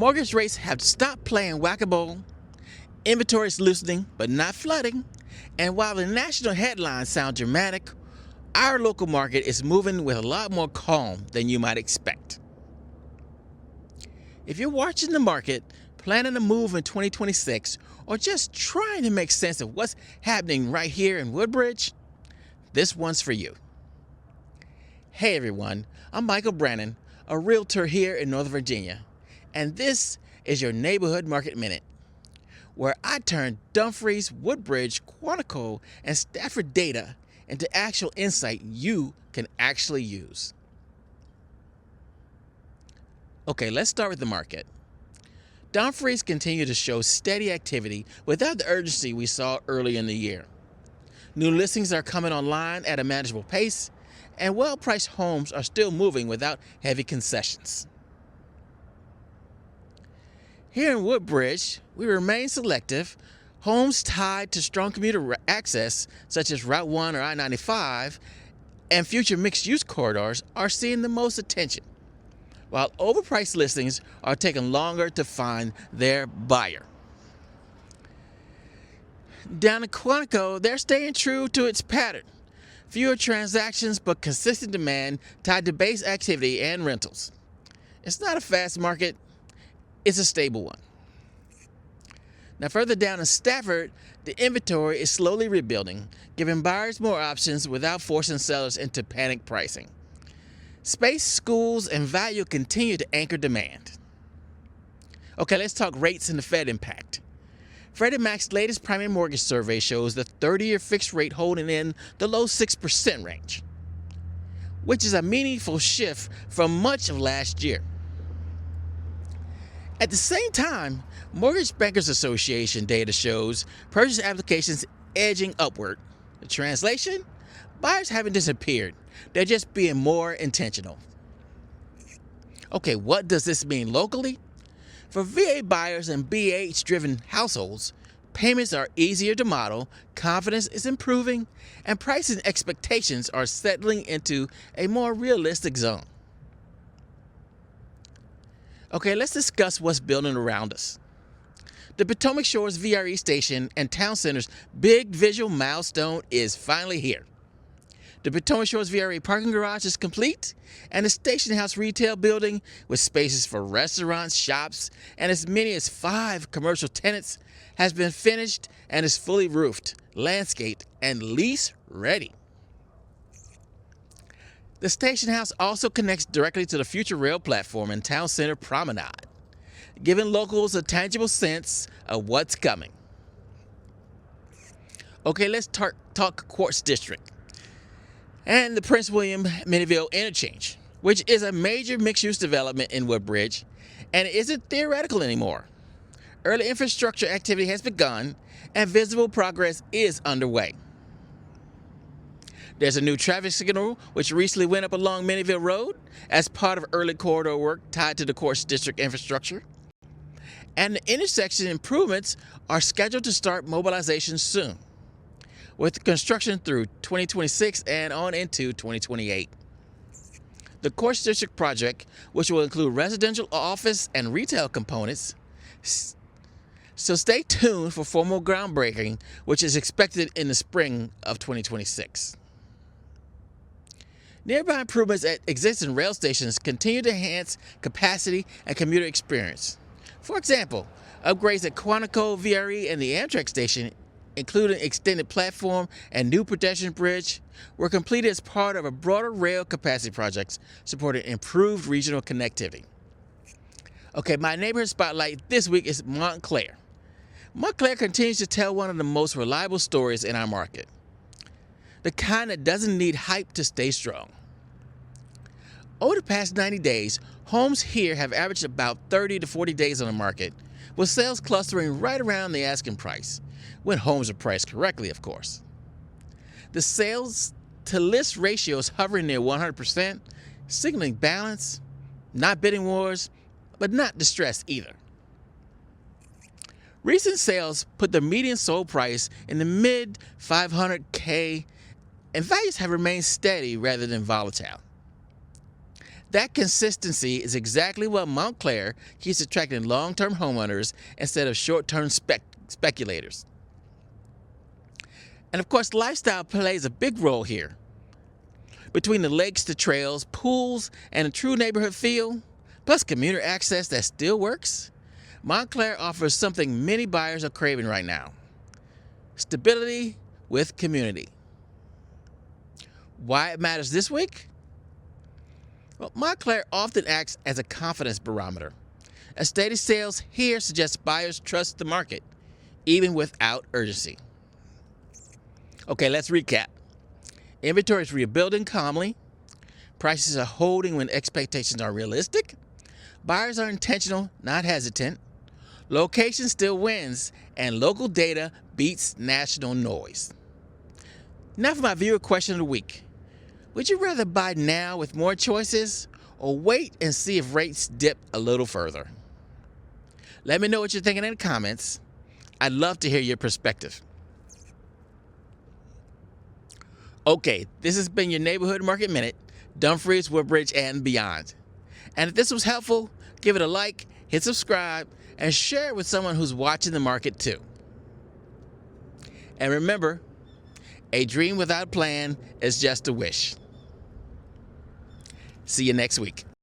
Mortgage rates have stopped playing whack-a-mole, inventory is loosening but not flooding, and while the national headlines sound dramatic, our local market is moving with a lot more calm than you might expect. If you're watching the market, planning a move in 2026, or just trying to make sense of what's happening right here in Woodbridge, this one's for you. Hey everyone, I'm Michael Brannon, a realtor here in Northern Virginia, and this is your Neighborhood Market Minute, where I turn Dumfries, Woodbridge, Quantico, and Stafford data into actual insight you can actually use. Okay, let's start with the market. Dumfries continue to show steady activity without the urgency we saw early in the year. New listings are coming online at a manageable pace, and well-priced homes are still moving without heavy concessions. Here in Woodbridge, we remain selective. Homes tied to strong commuter access, such as Route 1 or I-95, and future mixed-use corridors are seeing the most attention, while overpriced listings are taking longer to find their buyer. Down in Quantico, they're staying true to its pattern. Fewer transactions, but consistent demand tied to base activity and rentals. It's not a fast market, it's a stable one. Now further down in Stafford, the inventory is slowly rebuilding, giving buyers more options without forcing sellers into panic pricing. Space, schools, and value continue to anchor demand. Okay, let's talk rates and the Fed impact. Freddie Mac's latest primary mortgage survey shows the 30-year fixed rate holding in the low 6% range, which is a meaningful shift from much of last year. At the same time, Mortgage Bankers Association data shows purchase applications edging upward. The translation? Buyers haven't disappeared. They're just being more intentional. Okay, what does this mean locally? For VA buyers and BH-driven households, payments are easier to model, confidence is improving, and pricing expectations are settling into a more realistic zone. Okay, let's discuss what's building around us. The Potomac Shores VRE Station and Town Center's big visual milestone is finally here. The Potomac Shores VRE parking garage is complete, and the station house retail building with spaces for restaurants, shops, and as many as 5 commercial tenants has been finished and is fully roofed, landscaped, and lease ready. The station house also connects directly to the future rail platform and Town Center Promenade, giving locals a tangible sense of what's coming. Okay, let's talk Quartz District and the Prince William Minnieville Interchange, which is a major mixed-use development in Woodbridge, and it isn't theoretical anymore. Early infrastructure activity has begun, and visible progress is underway. There's a new traffic signal which recently went up along Minnieville Road as part of early corridor work tied to the Quartz District infrastructure. And the intersection improvements are scheduled to start mobilization soon, with construction through 2026 and on into 2028. The Quartz District project, which will include residential, office, and retail components, so stay tuned for formal groundbreaking, which is expected in the spring of 2026. Nearby improvements at existing rail stations continue to enhance capacity and commuter experience. For example, upgrades at Quantico, VRE, and the Amtrak station, including extended platform and new pedestrian bridge, were completed as part of a broader rail capacity projects supporting improved regional connectivity. Okay, my neighborhood spotlight this week is Montclair. Montclair continues to tell one of the most reliable stories in our market, the kind that doesn't need hype to stay strong. Over the past 90 days, homes here have averaged about 30 to 40 days on the market, with sales clustering right around the asking price, when homes are priced correctly, of course. The sales to list ratio is hovering near 100%, signaling balance, not bidding wars, but not distress either. Recent sales put the median sold price in the mid $500K, and values have remained steady rather than volatile. That consistency is exactly what Montclair keeps attracting long-term homeowners instead of short-term speculators. And of course, lifestyle plays a big role here. Between the lakes, the trails, pools, and a true neighborhood feel, plus commuter access that still works, Montclair offers something many buyers are craving right now: stability with community. Why it matters this week? Well, Montclair often acts as a confidence barometer. A steady sales here suggests buyers trust the market, even without urgency. Okay, let's recap. Inventory is rebuilding calmly. Prices are holding when expectations are realistic. Buyers are intentional, not hesitant. Location still wins, and local data beats national noise. Now for my viewer question of the week. Would you rather buy now with more choices, or wait and see if rates dip a little further? Let me know what you're thinking in the comments. I'd love to hear your perspective. Okay, this has been your Neighborhood Market Minute, Dumfries, Woodbridge, and beyond. And if this was helpful, give it a like, hit subscribe, and share it with someone who's watching the market too. And remember, a dream without a plan is just a wish. See you next week.